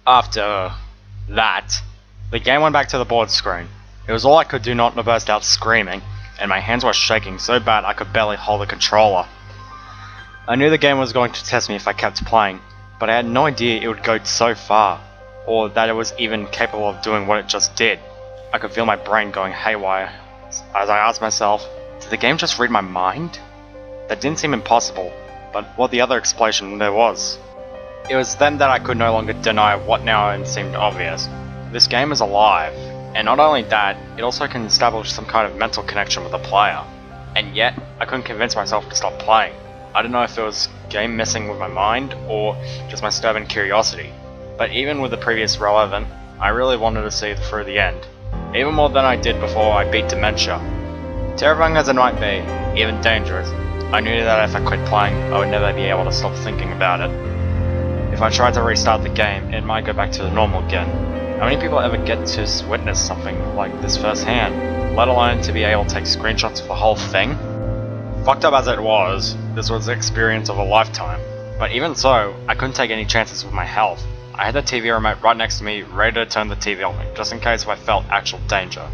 After that, the game went back to the board screen. It was all I could do not to burst out screaming, and my hands were shaking so bad I could barely hold the controller. I knew the game was going to test me if I kept playing, but I had no idea it would go so far, or that it was even capable of doing what it just did. I could feel my brain going haywire as I asked myself, did the game just read my mind? That didn't seem impossible, but what the other explanation there was. It was then that I could no longer deny what now seemed obvious. This game is alive, and not only that, it also can establish some kind of mental connection with the player. And yet, I couldn't convince myself to stop playing. I don't know if it was game messing with my mind, or just my stubborn curiosity. But even with the previous relevant, I really wanted to see through the end. Even more than I did before I beat Dementia. Terrifying as it might be, even dangerous, I knew that if I quit playing, I would never be able to stop thinking about it. If I tried to restart the game, it might go back to normal again. How many people ever get to witness something like this firsthand, let alone to be able to take screenshots of the whole thing? Fucked up as it was, this was the experience of a lifetime. But even so, I couldn't take any chances with my health. I had the TV remote right next to me, ready to turn the TV on, just in case if I felt actual danger.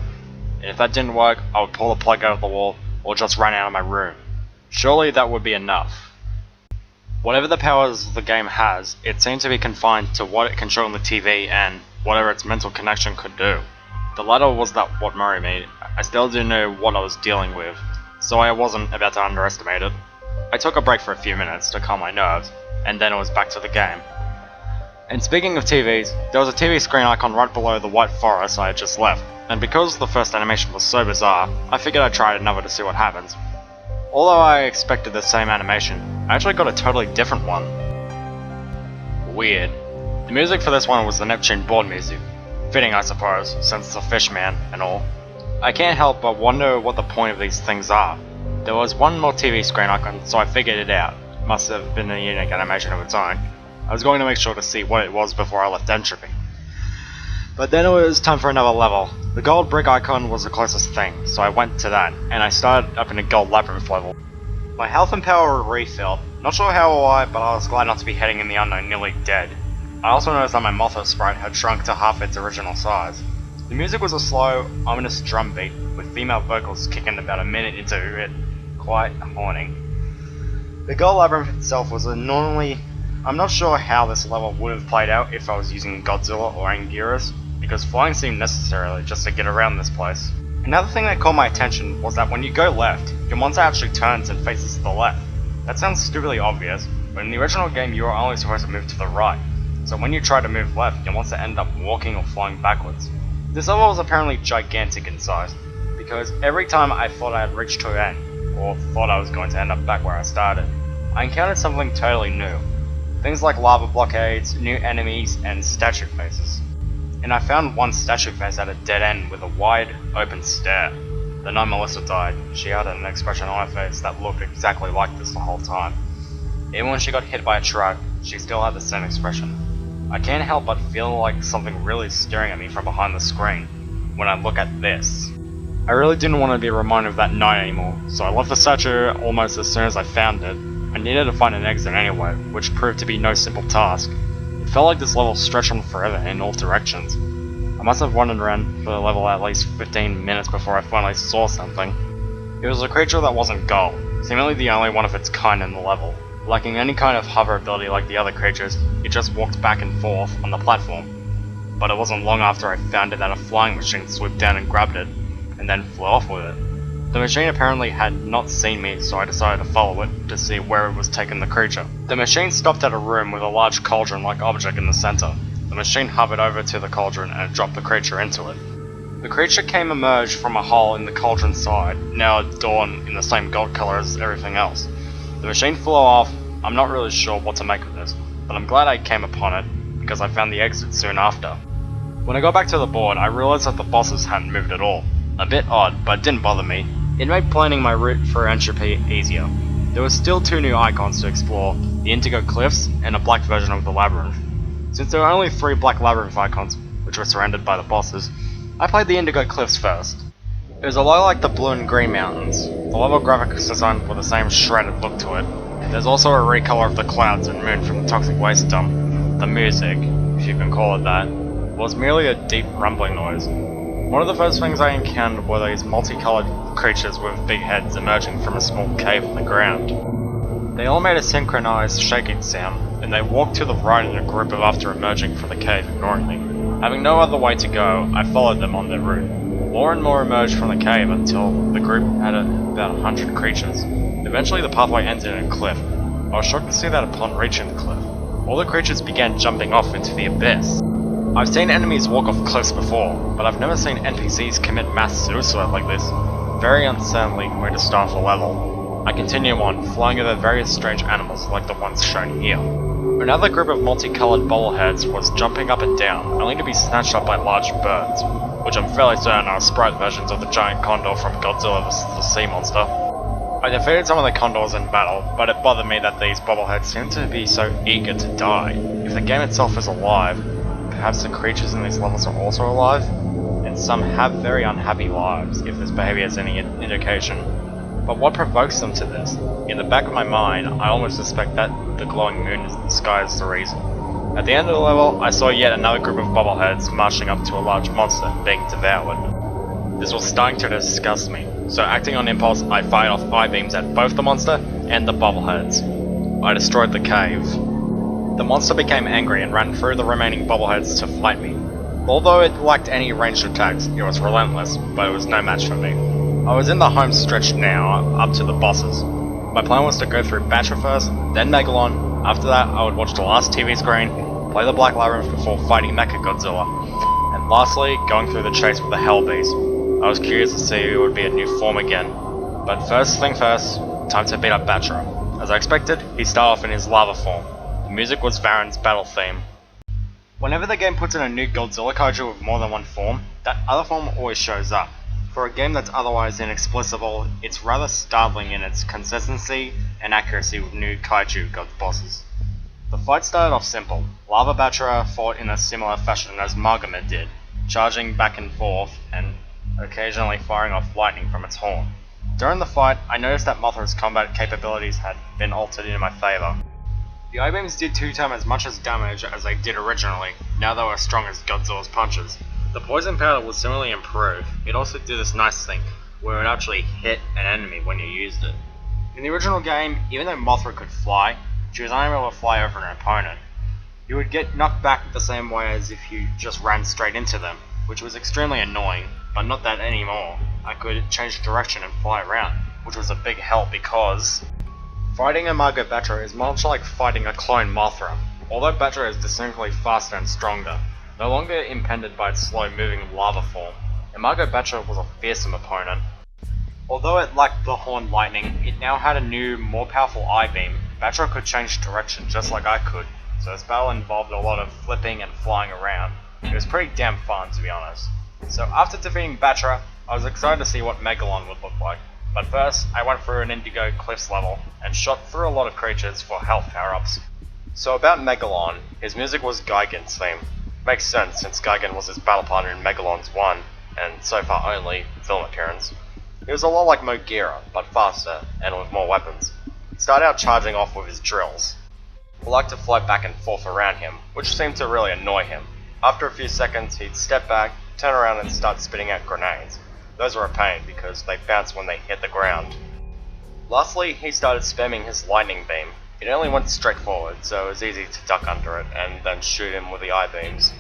And if that didn't work, I would pull the plug out of the wall, or just run out of my room. Surely that would be enough. Whatever the powers the game has, it seemed to be confined to what it can show on the TV and whatever its mental connection could do. The latter was what worried me. I still didn't know what I was dealing with, so I wasn't about to underestimate it. I took a break for a few minutes to calm my nerves, and then it was back to the game. And speaking of TVs, there was a TV screen icon right below the white forest I had just left, and because the first animation was so bizarre, I figured I'd try another to see what happens. Although I expected the same animation, I actually got a totally different one. Weird. The music for this one was the Neptune board music. Fitting, I suppose, since it's a fish man and all. I can't help but wonder what the point of these things are. There was one more TV screen icon, so I figured it out. It must have been a unique animation of its own. I was going to make sure to see what it was before I left Entropy. But then it was time for another level. The gold brick icon was the closest thing, so I went to that, and I started up in a gold labyrinth level. My health and power were refilled. Not sure how or why, but I was glad not to be heading in the unknown nearly dead. I also noticed that my Mothra sprite had shrunk to half its original size. The music was a slow, ominous drum beat, with female vocals kicking about a minute into it, quite haunting. The gold labyrinth itself was normally... I'm not sure how this level would have played out if I was using Godzilla or Anguirus, because flying seemed necessary just to get around this place. Another thing that caught my attention was that when you go left, your monster actually turns and faces to the left. That sounds stupidly obvious, but in the original game you were only supposed to move to the right, so when you try to move left, your monster ended up walking or flying backwards. This level was apparently gigantic in size, because every time I thought I had reached to an end, or thought I was going to end up back where I started, I encountered something totally new. Things like lava blockades, new enemies, and statue faces. And I found one statue face at a dead end with a wide, open stare. The night Melissa died, she had an expression on her face that looked exactly like this the whole time. Even when she got hit by a truck, she still had the same expression. I can't help but feel like something really staring at me from behind the screen when I look at this. I really didn't want to be reminded of that night anymore, so I left the statue almost as soon as I found it. I needed to find an exit anyway, which proved to be no simple task. It felt like this level stretched on forever in all directions. I must have wandered around for the level at least 15 minutes before I finally saw something. It was a creature that wasn't gold, seemingly the only one of its kind in the level. Lacking any kind of hover ability like the other creatures, it just walked back and forth on the platform. But it wasn't long after I found it that a flying machine swooped down and grabbed it, and then flew off with it. The machine apparently had not seen me, so I decided to follow it to see where it was taking the creature. The machine stopped at a room with a large cauldron-like object in the center. The machine hovered over to the cauldron and it dropped the creature into it. The creature emerged from a hole in the cauldron side, now adorned in the same gold color as everything else. The machine flew off. I'm not really sure what to make of this, but I'm glad I came upon it, because I found the exit soon after. When I got back to the board, I realized that the bosses hadn't moved at all. A bit odd, but it didn't bother me. It made planning my route for Entropy easier. There were still two new icons to explore, the Indigo Cliffs and a black version of the Labyrinth. Since there were only 3 black Labyrinth icons, which were surrounded by the bosses, I played the Indigo Cliffs first. It was a lot like the Blue and Green Mountains. The level graphics design with the same shredded look to it. There's also a recolor of the clouds and moon from the Toxic Waste dump. The music. if you can call it that, was merely a deep rumbling noise. One of the first things I encountered were these multicolored creatures with big heads emerging from a small cave on the ground. They all made a synchronized shaking sound, and they walked to the right in a group of after emerging from the cave, ignoring me. Having no other way to go, I followed them on their route. More and more emerged from the cave until the group had about 100 creatures. Eventually the pathway ended in a cliff. I was shocked to see that upon reaching the cliff, all the creatures began jumping off into the abyss. I've seen enemies walk off cliffs before, but I've never seen NPCs commit mass suicide like this. Very uncertainly way to start a level. I continue on, flying over various strange animals like the ones shown here. Another group of multicolored bobbleheads was jumping up and down, only to be snatched up by large birds, which I'm fairly certain are sprite versions of the giant condor from Godzilla vs. the Sea Monster. I defeated some of the condors in battle, but it bothered me that these bobbleheads seem to be so eager to die. If the game itself is alive, perhaps the creatures in these levels are also alive, and some have very unhappy lives, if this behavior is any indication. But what provokes them to this? In the back of my mind, I almost suspect that the glowing moon in the sky is the reason. At the end of the level, I saw yet another group of bobbleheads marching up to a large monster being devoured. This was starting to disgust me, so acting on impulse, I fired off I-beams at both the monster and the bobbleheads. I destroyed the cave. The monster became angry and ran through the remaining bobbleheads to fight me. Although it lacked any ranged attacks, it was relentless, but it was no match for me. I was in the home stretch now, up to the bosses. My plan was to go through Batra first, then Megalon. After that, I would watch the last TV screen, play the Black Labyrinth before fighting Mechagodzilla, and lastly, going through the chase with the Hell Beast. I was curious to see if it would be a new form again. But first thing first, time to beat up Batra. As I expected, he started off in his lava form. The music was Varan's battle theme. Whenever the game puts in a new Godzilla kaiju with more than one form, that other form always shows up. For a game that's otherwise inexplicable, it's rather startling in its consistency and accuracy with new kaiju god bosses. The fight started off simple. Lava Batra fought in a similar fashion as Magomed did, charging back and forth and occasionally firing off lightning from its horn. During the fight, I noticed that Mothra's combat capabilities had been altered in my favour. The I-beams did 2 times as much as damage as they did originally, now they were as strong as Godzilla's punches. The poison powder was similarly improved. It also did this nice thing, where it actually hit an enemy when you used it. In the original game, even though Mothra could fly, she was unable to fly over an opponent. You would get knocked back the same way as if you just ran straight into them, which was extremely annoying, but not that anymore. I could change direction and fly around, which was a big help because fighting Imago Batra is much like fighting a clone Mothra. Although Batra is distinctly faster and stronger, no longer impeded by its slow-moving lava form, Imago Batra was a fearsome opponent. Although it lacked the horn lightning, it now had a new, more powerful I-beam. Batra could change direction just like I could, so this battle involved a lot of flipping and flying around. It was pretty damn fun, to be honest. So after defeating Batra, I was excited to see what Megalon would look like. But first, I went through an Indigo Cliffs level, and shot through a lot of creatures for health power-ups. So about Megalon, his music was Gigan's theme. Makes sense since Gigan was his battle partner in Megalon's 1, and so far only, film appearance. He was a lot like Mogira, but faster, and with more weapons. He started out charging off with his drills. He liked to float back and forth around him, which seemed to really annoy him. After a few seconds, he'd step back, turn around and start spitting out grenades. Those were a pain because they bounce when they hit the ground. Lastly, he started spamming his lightning beam. It only went straight forward, so it was easy to duck under it and then shoot him with the I-beams.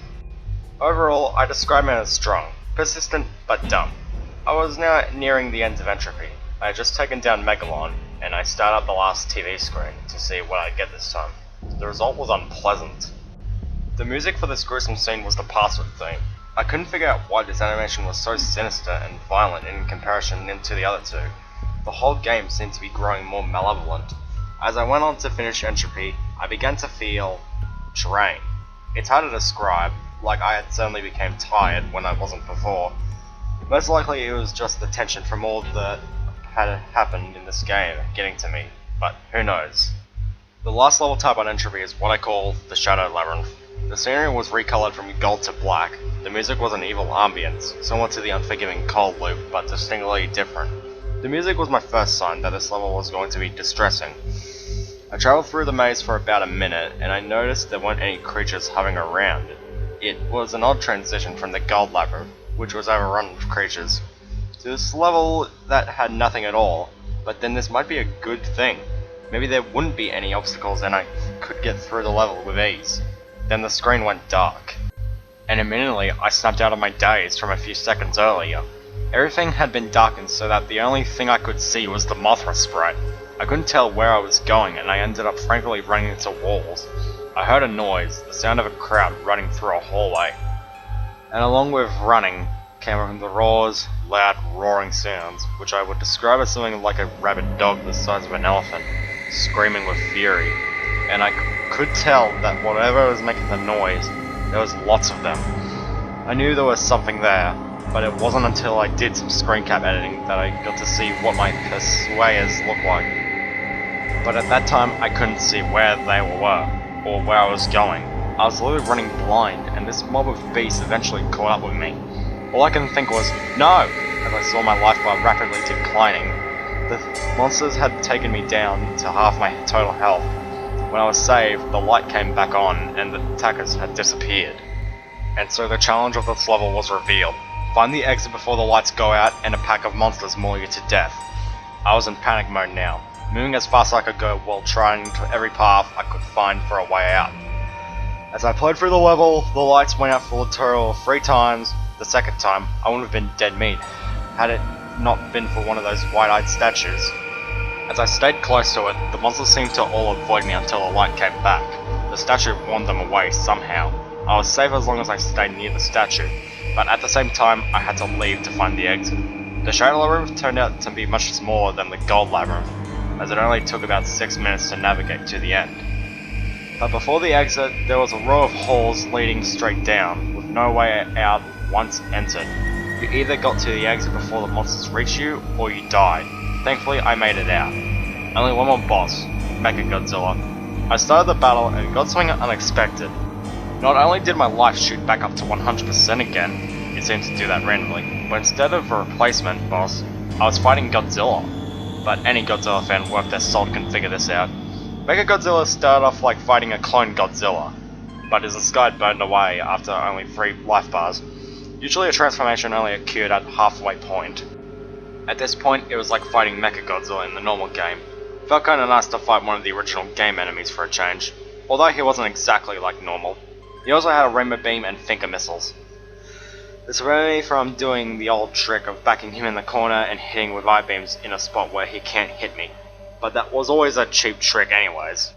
Overall, I describe him as strong, persistent but dumb. I was now nearing the end of Entropy. I had just taken down Megalon, and I started up the last TV screen to see what I'd get this time. The result was unpleasant. The music for this gruesome scene was the password theme. I couldn't figure out why this animation was so sinister and violent in comparison to the other two. The whole game seemed to be growing more malevolent. As I went on to finish Entropy, I began to feel drained. It's hard to describe, like I had suddenly became tired when I wasn't before. Most likely it was just the tension from all that had happened in this game getting to me, but who knows. The last level type on Entropy is what I call the Shadow Labyrinth. The scenery was recolored from gold to black. The music was an evil ambience, similar to the unforgiving Cold Loop, but distinctly different. The music was my first sign that this level was going to be distressing. I travelled through the maze for about a minute, and I noticed there weren't any creatures hovering around. It was an odd transition from the Gold Labyrinth, which was overrun with creatures, to this level that had nothing at all, but then this might be a good thing. Maybe there wouldn't be any obstacles and I could get through the level with ease. Then the screen went dark, and immediately I snapped out of my daze from a few seconds earlier. Everything had been darkened so that the only thing I could see was the Mothra sprite. I couldn't tell where I was going, and I ended up frankly running into walls. I heard a noise, the sound of a crowd running through a hallway, and along with running came the roars, loud roaring sounds, which I would describe as something like a rabid dog the size of an elephant, screaming with fury. And I could tell that whatever was making the noise, there was lots of them. I knew there was something there, but it wasn't until I did some screen cap editing that I got to see what my pursuers looked like. But at that time I couldn't see where they were, or where I was going. I was literally running blind, and this mob of beasts eventually caught up with me. All I could think was, no! As I saw my life bar rapidly declining. The monsters had taken me down to half my total health. When I was saved, the light came back on, and the attackers had disappeared. And so the challenge of this level was revealed. Find the exit before the lights go out, and a pack of monsters maul you to death. I was in panic mode now, moving as fast as I could go while trying to every path I could find for a way out. As I played through the level, the lights went out for a total of 3 times. The second time, I would have been dead meat, had it not been for one of those wide-eyed statues. As I stayed close to it, the monsters seemed to all avoid me until the light came back. The statue warned them away somehow. I was safe as long as I stayed near the statue, but at the same time I had to leave to find the exit. The Shadow Labyrinth turned out to be much smaller than the Gold Labyrinth, as it only took about 6 minutes to navigate to the end. But before the exit, there was a row of halls leading straight down, with no way out once entered. You either got to the exit before the monsters reached you, or you died. Thankfully, I made it out. Only one more boss, Mechagodzilla. I started the battle and got something unexpected. Not only did my life shoot back up to 100% again, it seemed to do that randomly, but instead of a replacement boss, I was fighting Godzilla. But any Godzilla fan worth their salt can figure this out. Mechagodzilla started off like fighting a clone Godzilla, but his sky burned away after only 3 life bars. Usually a transformation only occurred at halfway point. At this point, it was like fighting Mechagodzilla in the normal game. Felt kinda nice to fight one of the original game enemies for a change, although he wasn't exactly like normal. He also had a Rainbow Beam and Finger Missiles. This prevented me from doing the old trick of backing him in the corner and hitting with I-beams in a spot where he can't hit me, but that was always a cheap trick anyways.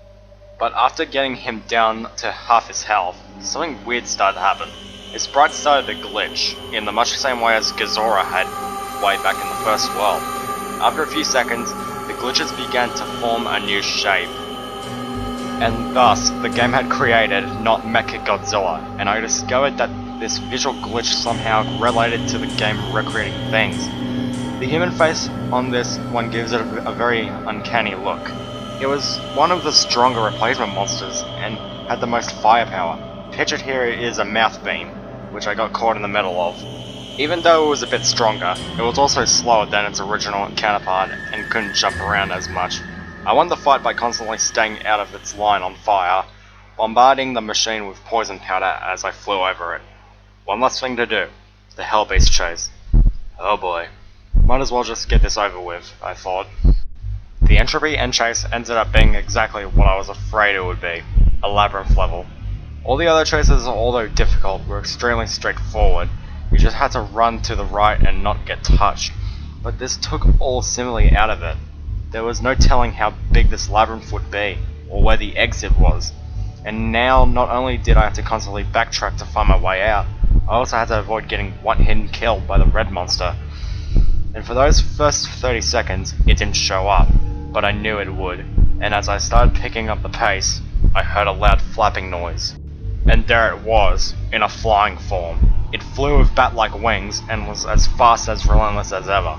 But after getting him down to half his health, something weird started to happen. His sprite started to glitch, in the much same way as Gezora had way back in the first world. After a few seconds, the glitches began to form a new shape. And thus, the game had created not Mechagodzilla, and I discovered that this visual glitch somehow related to the game recreating things. The human face on this one gives it a very uncanny look. It was one of the stronger replacement monsters, and had the most firepower. Pictured here is a mouth beam, which I got caught in the middle of. Even though it was a bit stronger, it was also slower than its original counterpart and couldn't jump around as much. I won the fight by constantly staying out of its line on fire, bombarding the machine with poison powder as I flew over it. One last thing to do, the Hellbeast chase. Oh boy, might as well just get this over with, I thought. The Entropy End chase ended up being exactly what I was afraid it would be, a labyrinth level. All the other chases, although difficult, were extremely straightforward. You just had to run to the right and not get touched. But this took all similarly out of it. There was no telling how big this labyrinth would be, or where the exit was. And now, not only did I have to constantly backtrack to find my way out, I also had to avoid getting one-hit killed by the red monster. And for those first 30 seconds, it didn't show up, but I knew it would. And as I started picking up the pace, I heard a loud flapping noise. And there it was, in a flying form. It flew with bat-like wings and was as fast as relentless as ever.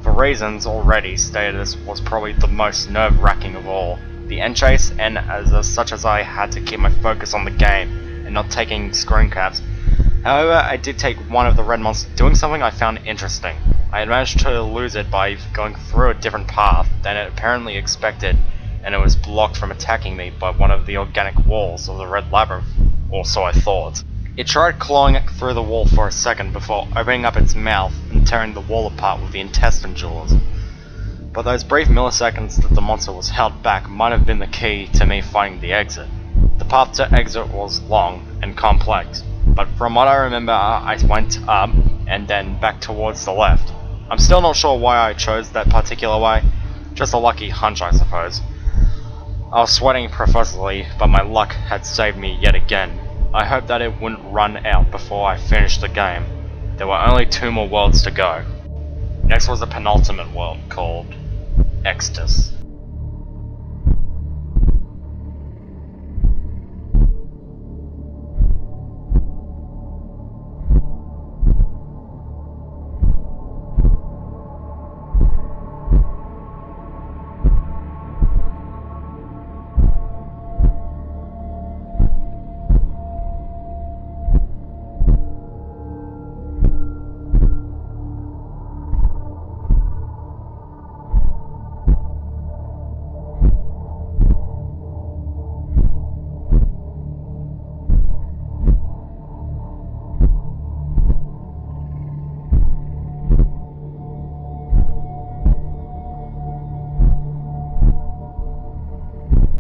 For reasons already stated, this was probably the most nerve-wracking of all. The end chase, and such as I had to keep my focus on the game and not taking screen caps. However, I did take one of the red monsters doing something I found interesting. I had managed to lose it by going through a different path than it apparently expected, and it was blocked from attacking me by one of the organic walls of the Red Labyrinth, or so I thought. It tried clawing through the wall for a second before opening up its mouth and tearing the wall apart with the intestine jaws. But those brief milliseconds that the monster was held back might have been the key to me finding the exit. The path to exit was long and complex, but from what I remember I went up and then back towards the left. I'm still not sure why I chose that particular way, just a lucky hunch I suppose. I was sweating profusely, but my luck had saved me yet again. I hoped that it wouldn't run out before I finished the game. There were only 2 more worlds to go. Next was the penultimate world called Exodus.